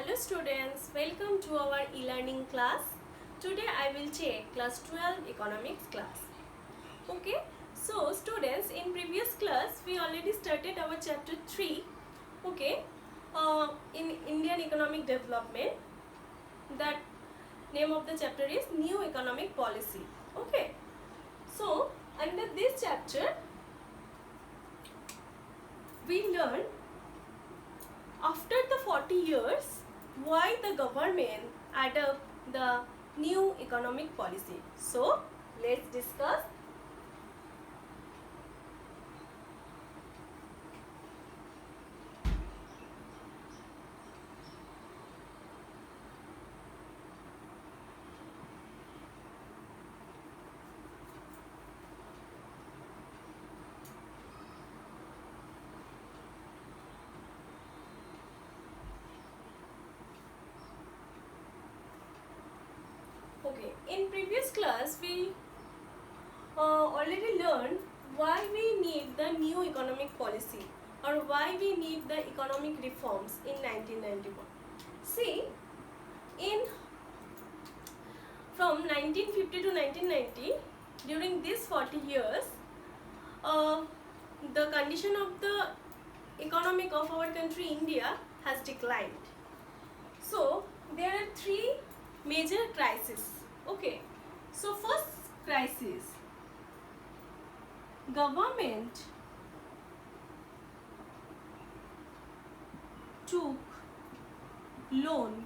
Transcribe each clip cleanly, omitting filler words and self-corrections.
Hello students, welcome to our e-learning class. Today I will take class 12 economics class. Okay, so students, in previous class we already started our chapter 3. Okay, in Indian economic development. That name of the chapter is New Economic Policy. Okay, so under this chapter we learn after the 40 years why the government adopt the new economic policy. So let's discuss. Okay, in previous class we already learned why we need the new economic policy or why we need the economic reforms in 1991. See, in from 1950 to 1990, during these 40 years, the condition of the economic of our country India has declined. So there are three major crises. Okay, so first crisis, government took loan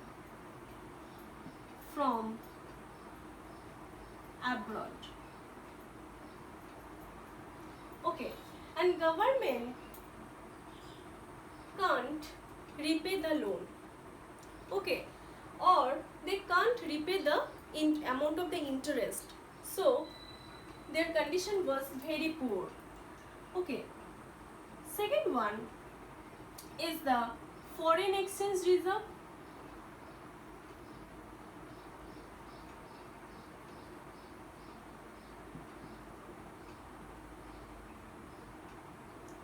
from abroad. Okay, and government can't repay the loan. Okay, or they can't repay the amount of the interest. So their condition was very poor. Okay, second one is the foreign exchange reserve.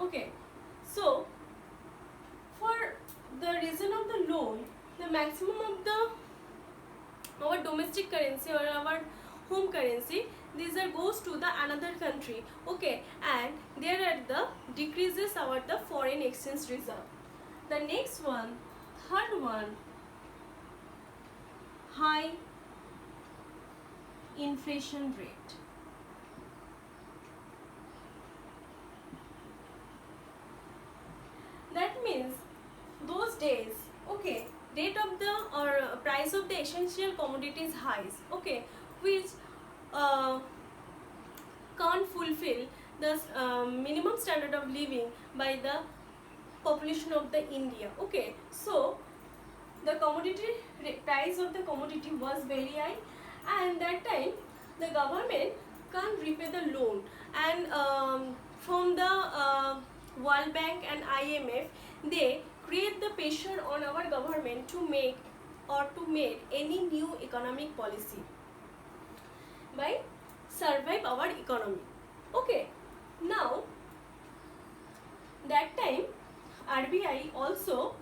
Okay, so for the reason of the loan, the maximum of the our domestic currency or our home currency, these are goes to the another country. Okay, and there are the decreases our the foreign exchange reserve. The next one, third one, high inflation rate. That means those days, okay, rate of the or price of the essential commodities highs, okay, which can't fulfill the minimum standard of living by the population of the India. Okay, so the commodity price of the commodity was very high, and that time the government can't repay the loan, and from the World Bank and IMF, they create the pressure on our government to make any new economic policy by survive our economy. Okay, now that time RBI also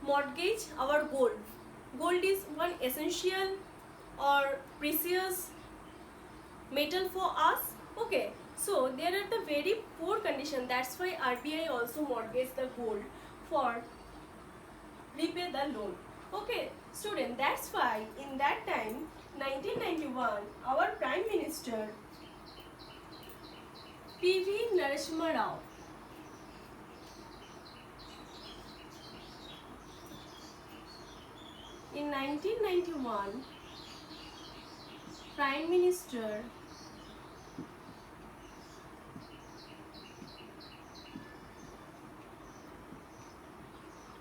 mortgage our gold. Gold is one essential or precious metal for us. Okay, so there are the very poor condition. That's why RBI also mortgage the gold for repay the loan. Okay, student, that's why in that time 1991 our Prime Minister P.V. Narasimha Rao in 1991 Prime Minister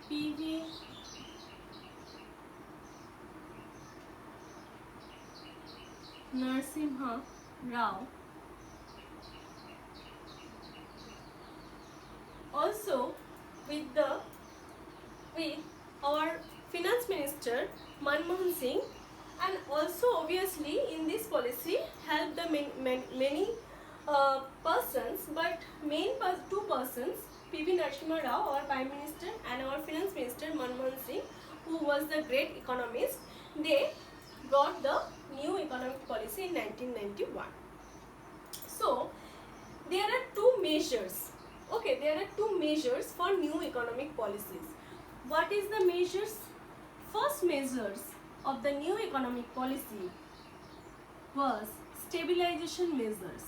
P.V. Narasimha Rao also with our finance minister Manmohan Singh, and also obviously in this policy help the many persons, but two persons, P.V. Narasimha Rao, our Prime Minister, and our Finance Minister Manmohan Singh, who was the great economist. They brought the new economic policy in 1991. So there are two measures. Okay, there are two measures for new economic policies. What is the measures? First measures of the new economic policy was stabilization measures.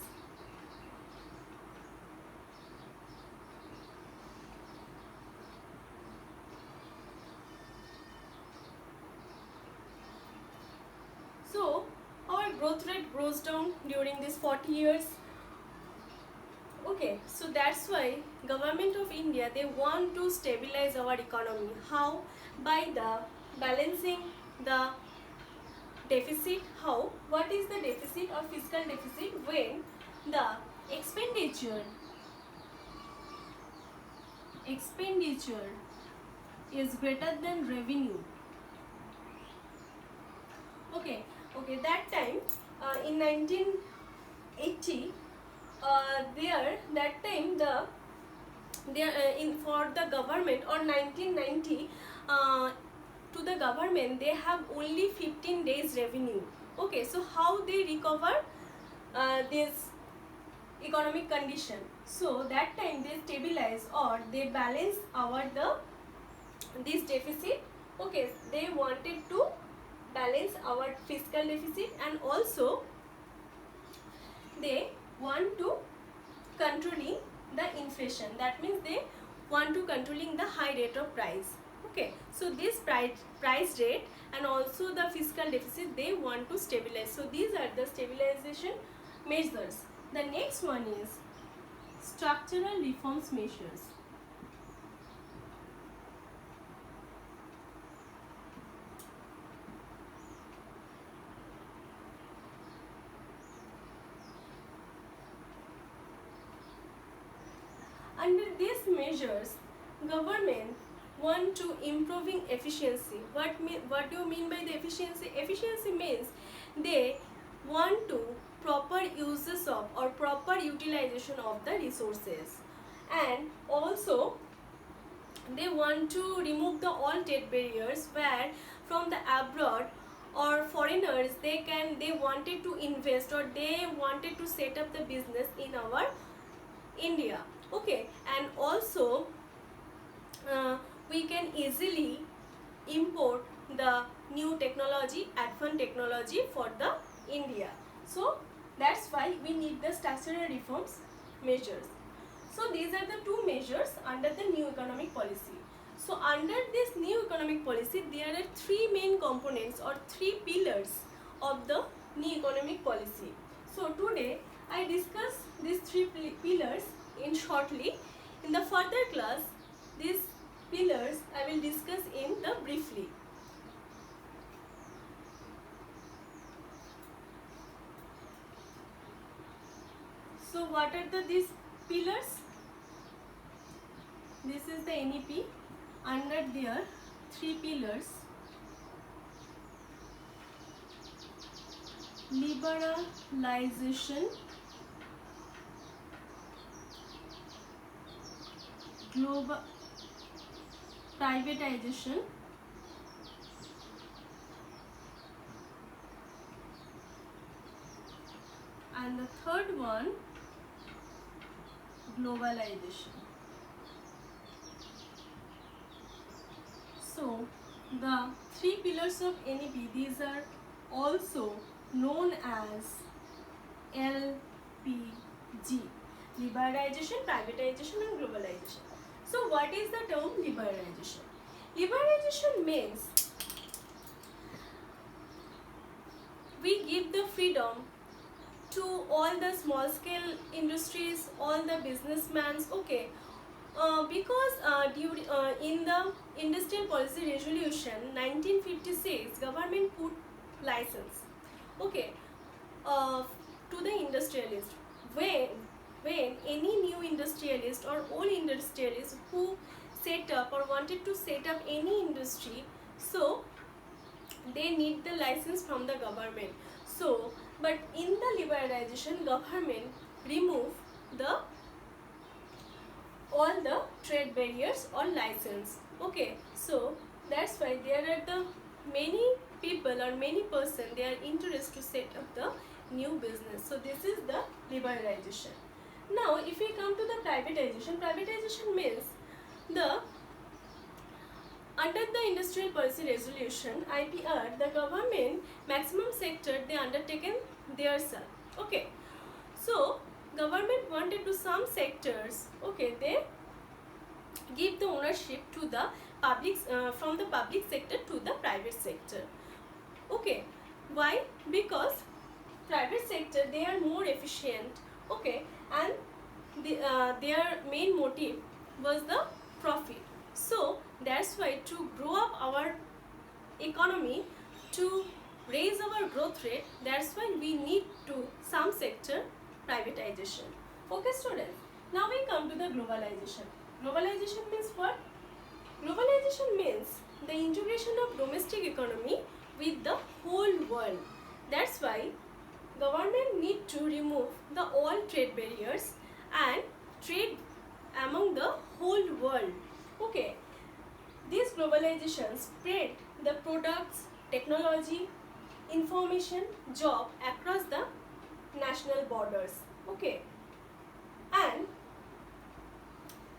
So our growth rate goes down during these 40 years. Okay, so that's why government of India, they want to stabilize our economy. How? By the balancing the deficit. How? What is the deficit or fiscal deficit? When the expenditure is greater than revenue. Okay, that time in 1980, in for the government, or 1990, to the government they have only 15 days revenue. Okay, so how they recover this economic condition? So that time they stabilize or they balance this deficit. Okay, they wanted to balance our fiscal deficit, and also they want to controlling the inflation. That means they want to controlling the high rate of price. Okay, so this price rate and also the fiscal deficit, they want to stabilize. So these are the stabilization measures. The next one is structural reforms measures. Under these measures, government want to improving efficiency. What do you mean by the efficiency? Efficiency means they want to proper uses of or proper utilization of the resources, and also they want to remove the all trade barriers where from the abroad or foreigners they wanted to invest or they wanted to set up the business in our India. Okay, and also we can easily import the new technology, advanced technology for the India. So that's why we need the structural reforms measures. So these are the two measures under the new economic policy. So under this new economic policy, there are three main components or three pillars of the new economic policy. So today I discuss these three pillars in shortly. In the further class, these pillars I will discuss in the briefly. So what are these pillars? This is the NEP. Under there, three pillars: liberalization, global privatization, and the third one, globalization. So the three pillars of NEP, these are also known as LPG: liberalization, privatization and globalization. So what is the term liberalization? Liberalization means we give the freedom to all the small scale industries, all the businessmen. Okay, because in the industrial policy resolution 1956, government put license, okay, to the industrialist. When any new industrialist or old industrialist who set up or wanted to set up any industry, so they need the license from the government. So but in the liberalization, government remove all the trade barriers or license. Okay, so That's why there are the many people or many person they are interested to set up the new business. So this is the liberalization. Now if we come to the privatization means the under the Industrial Policy Resolution IPR, the government maximum sector they undertaken their self. Okay, so government wanted to some sectors. Okay, they give the ownership to the public from the public sector to the private sector. Okay, why? Because private sector they are more efficient. Okay, and their main motive was the profit. So that's why to grow up our economy, to raise our growth rate, that's why we need to some sector privatization. Okay students, now we come to the globalization. Globalization means what? Globalization means the integration of domestic economy with the whole world. That's why government need to remove the all trade barriers and trade among the whole world. Okay, this globalization spread the products, technology, information, job across the national borders. Okay, and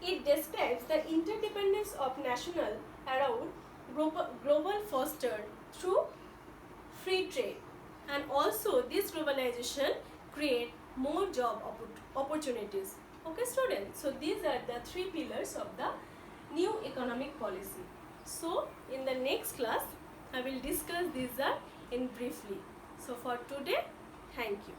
it describes the interdependence of national around global fostered through free trade, and also this globalization create more job opportunities. Okay students, so these are the three pillars of the new economic policy. So in the next class I will discuss these in briefly. So for today, thank you.